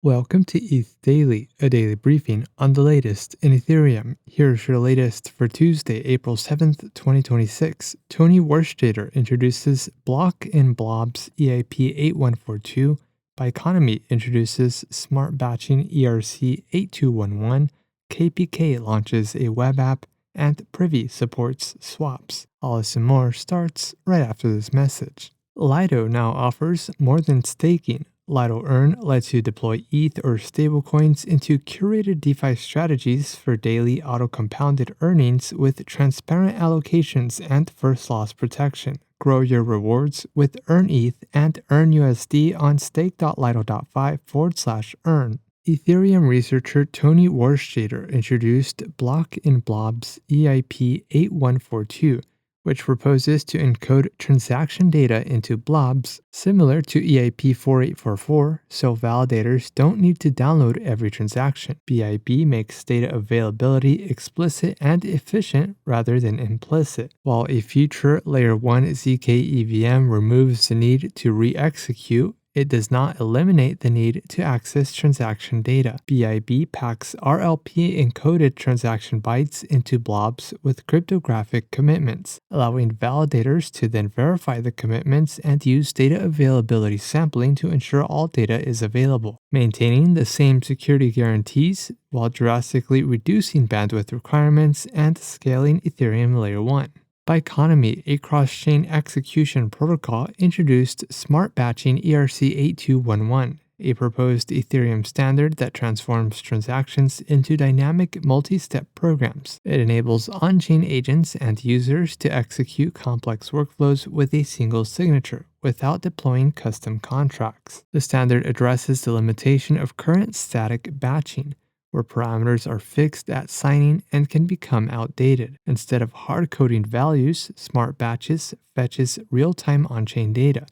Welcome to ETH Daily, a daily briefing on the latest in Ethereum. Here's your latest for Tuesday, April 7th, 2026. Tony Warstrader introduces Block-in-Blobs EIP-8142. Biconomy introduces Smart Batching ERC-8211. KPK launches a web app, and Privy supports swaps. All this and more starts right after this message. Lido now offers more than staking. Lido Earn lets you deploy ETH or stablecoins into curated DeFi strategies for daily auto-compounded earnings with transparent allocations and first loss protection. Grow your rewards with Earn ETH and Earn USD on stake.lido.fi/earn. Ethereum researcher Tony Warstrader introduced Block-in-Blobs EIP-8142, which proposes to encode transaction data into blobs similar to EIP-4844, so validators don't need to download every transaction. BiB makes data availability explicit and efficient rather than implicit, while a future Layer 1 ZK EVM removes the need to re-execute. It does not eliminate the need to access transaction data. BiB packs RLP encoded transaction bytes into blobs with cryptographic commitments, allowing validators to then verify the commitments and use data availability sampling to ensure all data is available, maintaining the same security guarantees while drastically reducing bandwidth requirements and scaling Ethereum Layer 1. Biconomy, a cross-chain execution protocol, introduced Smart Batching ERC-8211, a proposed Ethereum standard that transforms transactions into dynamic multi-step programs. It enables on-chain agents and users to execute complex workflows with a single signature, without deploying custom contracts. The standard addresses the limitation of current static batching, where parameters are fixed at signing and can become outdated. Instead of hard-coding values, Smart Batches fetches real-time on-chain data,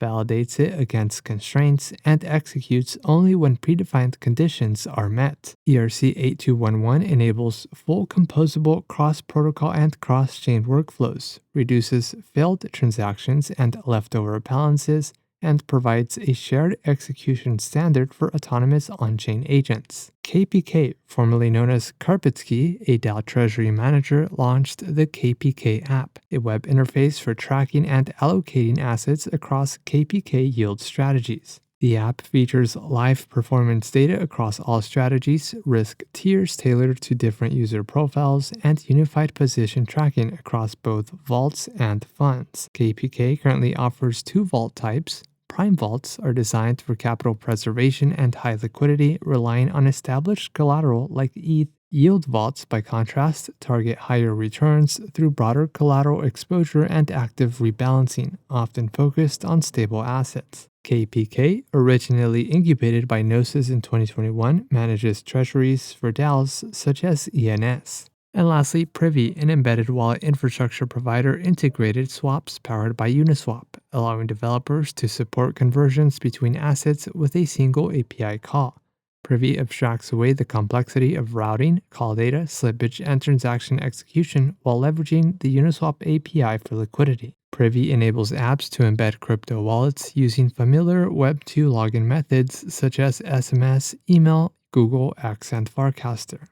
validates it against constraints, and executes only when predefined conditions are met. ERC-8211 enables full composable cross-protocol and cross-chain workflows, reduces failed transactions and leftover balances, and provides a shared execution standard for autonomous on-chain agents. KPK, formerly known as Karpetsky, a DAO treasury manager, launched the KPK app, a web interface for tracking and allocating assets across KPK yield strategies. The app features live performance data across all strategies, risk tiers tailored to different user profiles, and unified position tracking across both vaults and funds. KPK currently offers two vault types. Prime vaults are designed for capital preservation and high liquidity, relying on established collateral like ETH. Yield vaults, by contrast, target higher returns through broader collateral exposure and active rebalancing, often focused on stable assets. KPK, originally incubated by Gnosis in 2021, manages treasuries for DAOs such as ENS. And lastly, Privy, an embedded wallet infrastructure provider, integrated swaps powered by Uniswap, allowing developers to support conversions between assets with a single API call. Privy abstracts away the complexity of routing, call data, slippage, and transaction execution while leveraging the Uniswap API for liquidity. Privy enables apps to embed crypto wallets using familiar Web2 login methods such as SMS, email, Google, X, and Farcaster.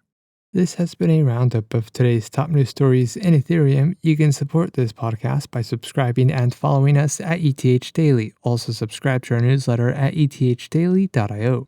This has been a roundup of today's top news stories in Ethereum. You can support this podcast by subscribing and following us at ETH Daily. Also subscribe to our newsletter at ethdaily.io.